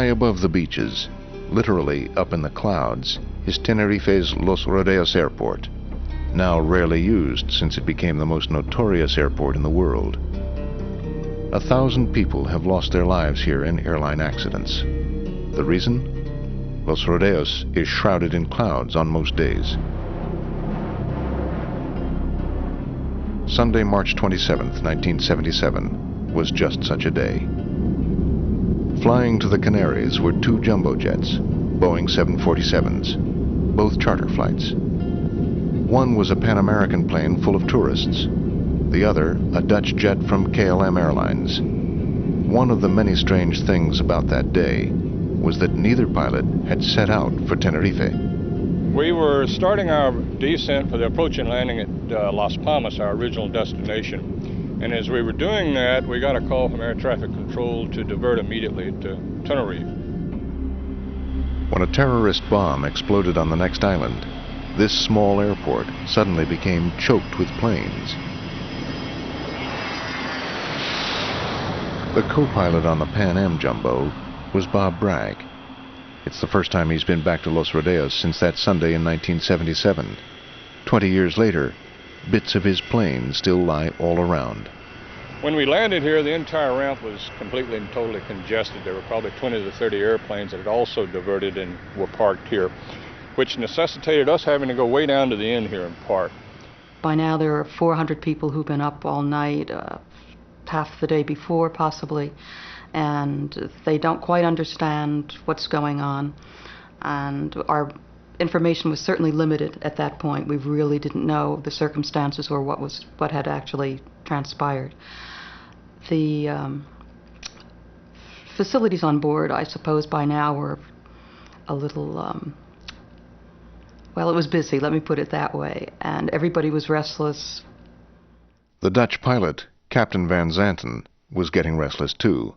above the beaches, literally up in the clouds, is Tenerife's Los Rodeos Airport, now rarely used since it became the most notorious airport in the world. 1,000 people have lost their lives here in airline accidents. The reason? Los Rodeos is shrouded in clouds on most days. Sunday, March 27, 1977, was just such a day. Flying to the Canaries were 2 jumbo jets, Boeing 747s, both charter flights. One was a Pan American plane full of tourists, the other a Dutch jet from KLM Airlines. One of the many strange things about that day was that neither pilot had set out for Tenerife. We were starting our descent for the approach and landing at Las Palmas, our original destination. And as we were doing that, we got a call from air traffic control to divert immediately to Tenerife. When a terrorist bomb exploded on the next island, this small airport suddenly became choked with planes. The co-pilot on the Pan Am Jumbo was Bob Bragg. It's the first time he's been back to Los Rodeos since that Sunday in 1977. 20 years later, bits of his plane still lie all around. When we landed here, the entire ramp was completely and totally congested. There were probably 20 to 30 airplanes that had also diverted and were parked here, which necessitated us having to go way down to the end here and park. By now there are 400 people who've been up all night, half the day before possibly, and they don't quite understand what's going on. And our information was certainly limited at that point. We really didn't know the circumstances or what had actually transpired. The facilities on board, I suppose by now, were a little, well, it was busy, let me put it that way, and everybody was restless. The Dutch pilot, Captain Van Zanten, was getting restless too.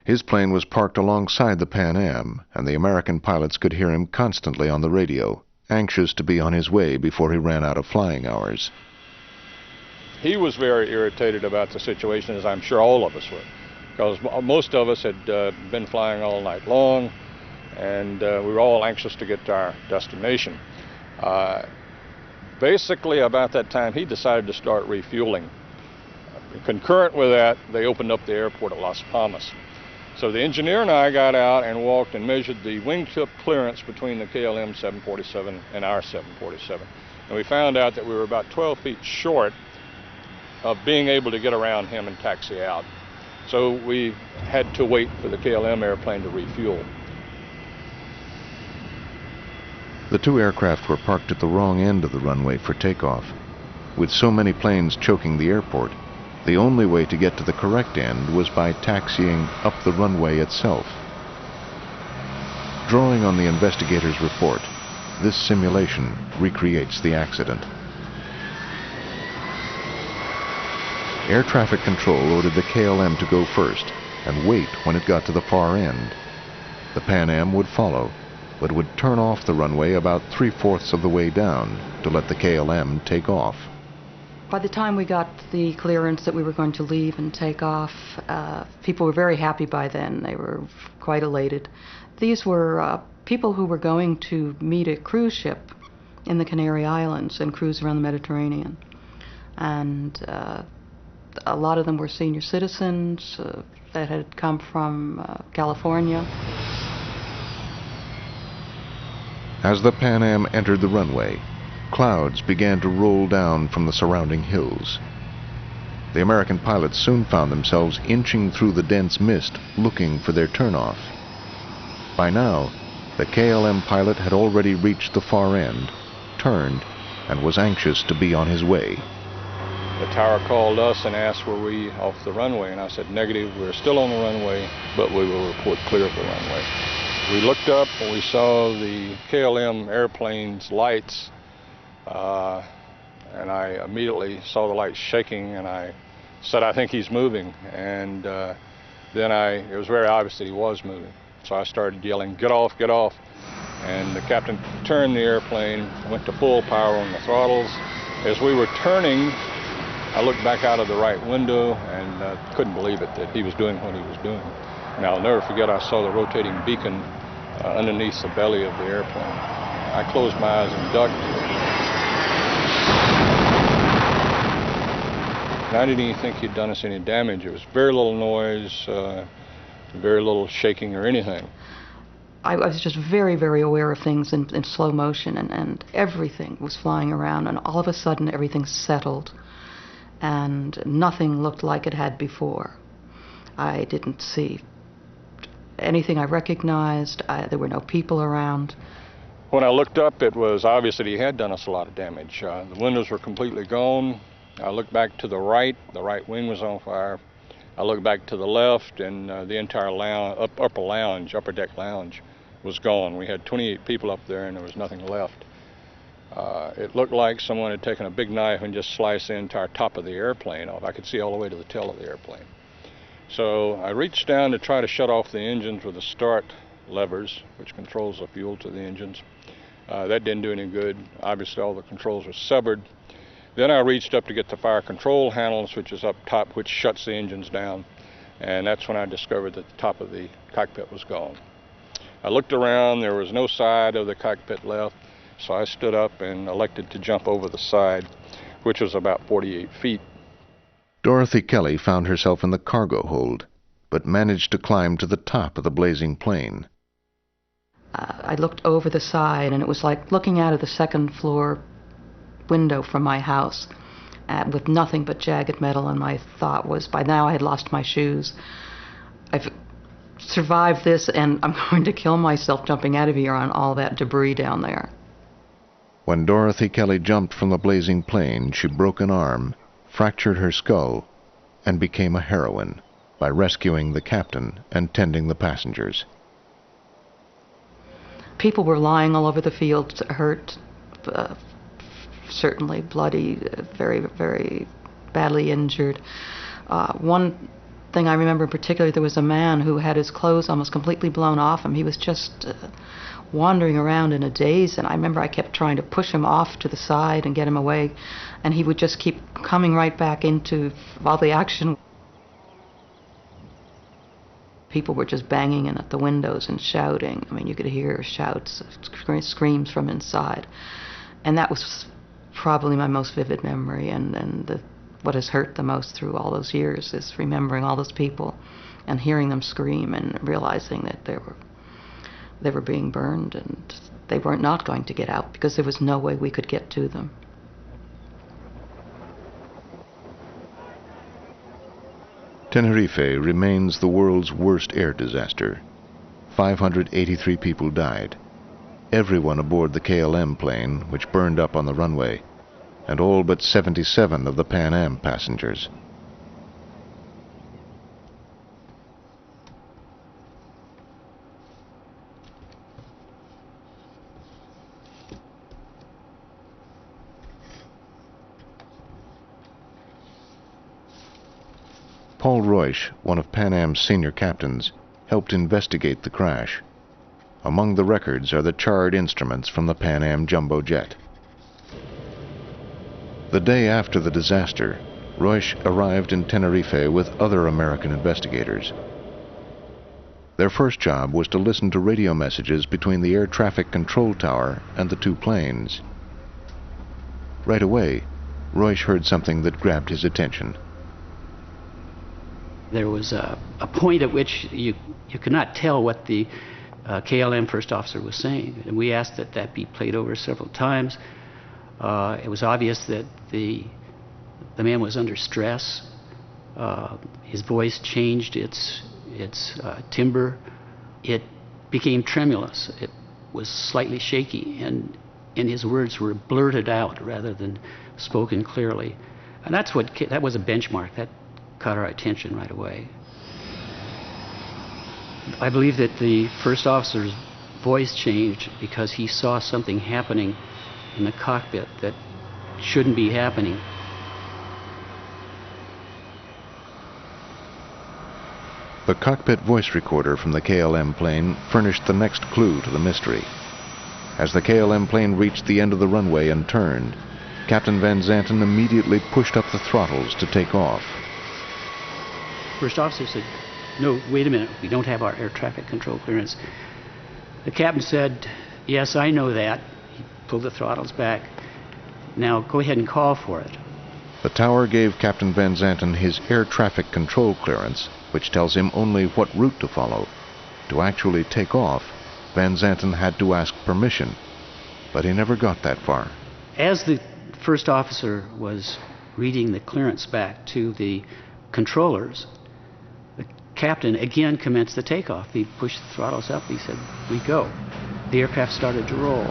His plane was parked alongside the Pan Am, and the American pilots could hear him constantly on the radio, anxious to be on his way before he ran out of flying hours. He was very irritated about the situation, as I'm sure all of us were, because most of us had been flying all night long, and we were all anxious to get to our destination. Basically, about that time, he decided to start refueling. Concurrent with that, they opened up the airport at Las Palmas. So the engineer and I got out and walked and measured the wingtip clearance between the KLM 747 and our 747. And we found out that we were about 12 feet short of being able to get around him and taxi out. So we had to wait for the KLM airplane to refuel. The 2 aircraft were parked at the wrong end of the runway for takeoff. With so many planes choking the airport, the only way to get to the correct end was by taxiing up the runway itself. Drawing on the investigator's report, this simulation recreates the accident. Air traffic control ordered the KLM to go first and wait when it got to the far end. The Pan Am would follow, but would turn off the runway about 3/4 of the way down to let the KLM take off. By the time we got the clearance that we were going to leave and take off, people were very happy by then. They were quite elated. These were people who were going to meet a cruise ship in the Canary Islands and cruise around the Mediterranean. And a lot of them were senior citizens that had come from California. As the Pan Am entered the runway, clouds began to roll down from the surrounding hills. The American pilots soon found themselves inching through the dense mist looking for their turnoff. By now, the KLM pilot had already reached the far end, turned, and was anxious to be on his way. The tower called us and asked were we off the runway, and I said negative, we're still on the runway, but we will report clear of the runway. We looked up and we saw the KLM airplane's lights, and I immediately saw the lights shaking, and I said, I think he's moving. And then it was very obvious that he was moving. So I started yelling, get off, get off. And the captain turned the airplane, went to full power on the throttles. As we were turning, I looked back out of the right window and couldn't believe it, that he was doing what he was doing. And I'll never forget, I saw the rotating beacon underneath the belly of the airplane. I closed my eyes and ducked. And I didn't even think he'd done us any damage. It was very little noise, very little shaking or anything. I was just very, very aware of things in slow motion, and everything was flying around, and all of a sudden everything settled, and nothing looked like it had before. I didn't see anything I recognized. There were no people around. When I looked up, it was obvious that he had done us a lot of damage. The windows were completely gone. I looked back to the right wing was on fire. I looked back to the left, and the entire upper deck lounge was gone. We had 28 people up there, and there was nothing left. It looked like someone had taken a big knife and just sliced the entire top of the airplane off. I could see all the way to the tail of the airplane. So I reached down to try to shut off the engines with the start levers, which controls the fuel to the engines. That didn't do any good. Obviously, all the controls were severed. Then I reached up to get the fire control handles, which is up top, which shuts the engines down. And that's when I discovered that the top of the cockpit was gone. I looked around, there was no side of the cockpit left, so I stood up and elected to jump over the side, which was about 48 feet. Dorothy Kelly found herself in the cargo hold, but managed to climb to the top of the blazing plane. I looked over the side, and it was like looking out of the second floor window from my house with nothing but jagged metal, and my thought was, by now I had lost my shoes. I've survived this, and I'm going to kill myself jumping out of here on all that debris down there. When Dorothy Kelly jumped from the blazing plane, she broke an arm, fractured her skull, and became a heroine by rescuing the captain and tending the passengers. People were lying all over the field, hurt, certainly bloody, very, very badly injured. One thing I remember in particular, there was a man who had his clothes almost completely blown off him. He was just wandering around in a daze, and I remember I kept trying to push him off to the side and get him away, and he would just keep coming right back into all the action. People were just banging in at the windows and shouting. I mean, you could hear shouts, screams from inside. And that was probably my most vivid memory, and what has hurt the most through all those years is remembering all those people and hearing them scream and realizing that they were being burned, and they were not going to get out because there was no way we could get to them. Tenerife remains the world's worst air disaster. 583 people died. Everyone aboard the KLM plane, which burned up on the runway, and all but 77 of the Pan Am passengers. Paul Roysch, one of Pan Am's senior captains, helped investigate the crash. Among the records are the charred instruments from the Pan Am jumbo jet. The day after the disaster, Roysch arrived in Tenerife with other American investigators. Their first job was to listen to radio messages between the air traffic control tower and the two planes. Right away, Roysch heard something that grabbed his attention. There was a point at which you could not tell what the KLM first officer was saying, and we asked that that be played over several times. It was obvious that the man was under stress. His voice changed its timbre. It became tremulous. It was slightly shaky, and his words were blurted out rather than spoken clearly. And that was a benchmark that caught our attention right away. I believe that the first officer's voice changed because he saw something happening in the cockpit that shouldn't be happening. The cockpit voice recorder from the KLM plane furnished the next clue to the mystery. As the KLM plane reached the end of the runway and turned, Captain Van Zanten immediately pushed up the throttles to take off. First officer said, "No, wait a minute, we don't have our air traffic control clearance." The captain said, "Yes, I know that." He pulled the throttles back. "Now go ahead and call for it." The tower gave Captain Van Zanten his air traffic control clearance, which tells him only what route to follow. To actually take off, Van Zanten had to ask permission, but he never got that far. As the first officer was reading the clearance back to the controllers, the captain again commenced the takeoff. He pushed the throttles up. He said, "We go." The aircraft started to roll.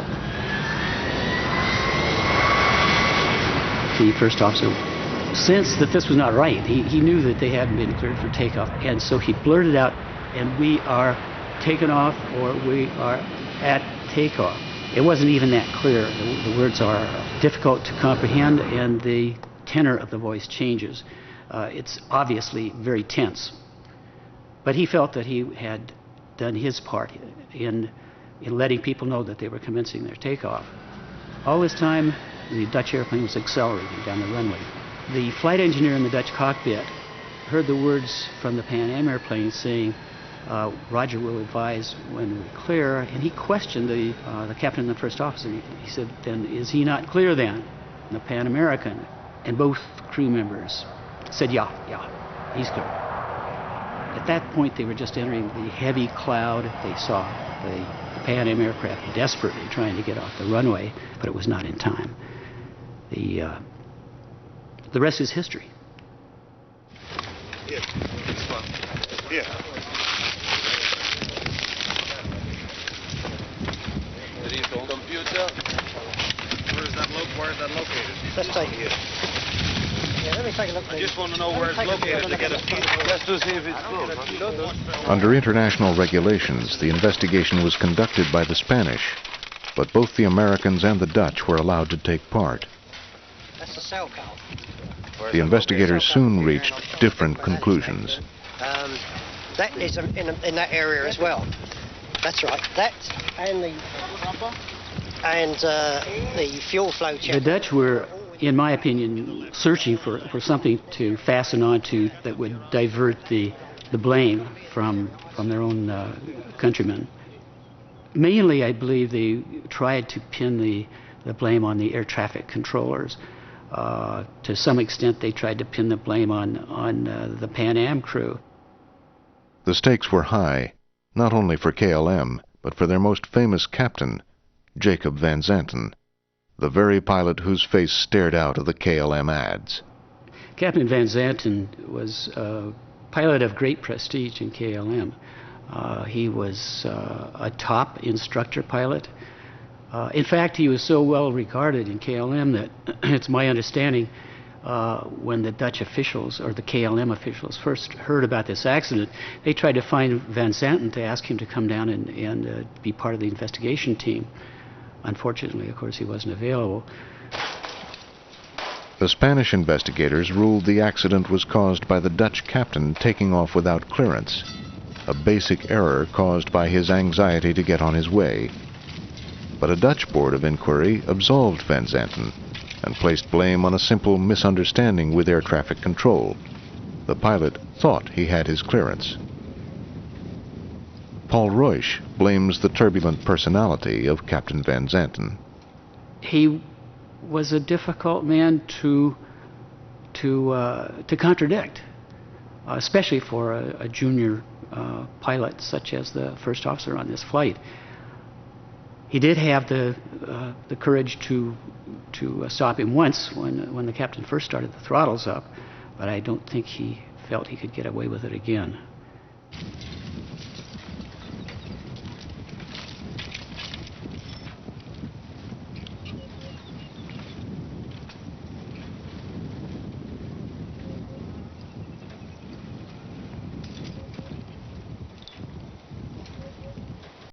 The first officer sensed that this was not right. He knew that they hadn't been cleared for takeoff, and so he blurted out, "And we are taken off, or we are at takeoff." It wasn't even that clear. The words are difficult to comprehend, and the tenor of the voice changes. It's obviously very tense. But he felt that he had done his part in letting people know that they were commencing their takeoff. All this time, the Dutch airplane was accelerating down the runway. The flight engineer in the Dutch cockpit heard the words from the Pan Am airplane saying, "Roger will advise when we're clear," and he questioned the captain and the first officer. He said, "Then is he not clear then?" And the Pan American and both crew members said, yeah, he's clear." At that point, they were just entering the heavy cloud. They saw the Pan Am aircraft desperately trying to get off the runway, but it was not in time. The rest is history. Here. Here. Computer. Where is that located? Let's take it. Yeah, let me take a look. I just want to know where it's located to get a feel. Just to see if it's close. Under international regulations, the investigation was conducted by the Spanish, but both the Americans and the Dutch were allowed to take part. That's the cell card. The investigators soon reached different conclusions. That is in that area as well. That's right. That and the fuel flow check. The Dutch were, in my opinion, searching for something to fasten onto that would divert the blame from their own countrymen. Mainly, I believe they tried to pin the blame on the air traffic controllers. To some extent, they tried to pin the blame on the Pan Am crew. The stakes were high, not only for KLM, but for their most famous captain, Jacob Van Zanten, the very pilot whose face stared out of the KLM ads. Captain Van Zanten was a pilot of great prestige in KLM. He was a top instructor pilot. In fact, he was so well regarded in KLM that it's my understanding when the Dutch officials or the KLM officials first heard about this accident, they tried to find Van Zanten to ask him to come down and be part of the investigation team. Unfortunately, of course, he wasn't available. The Spanish investigators ruled the accident was caused by the Dutch captain taking off without clearance, a basic error caused by his anxiety to get on his way. But a Dutch board of inquiry absolved Van Zanten and placed blame on a simple misunderstanding with air traffic control. The pilot thought he had his clearance. Paul Reusch blames the turbulent personality of Captain Van Zanten. He was a difficult man to contradict, especially for a junior pilot such as the first officer on this flight. He did have the courage to stop him once when the captain first started the throttles up, but I don't think he felt he could get away with it again.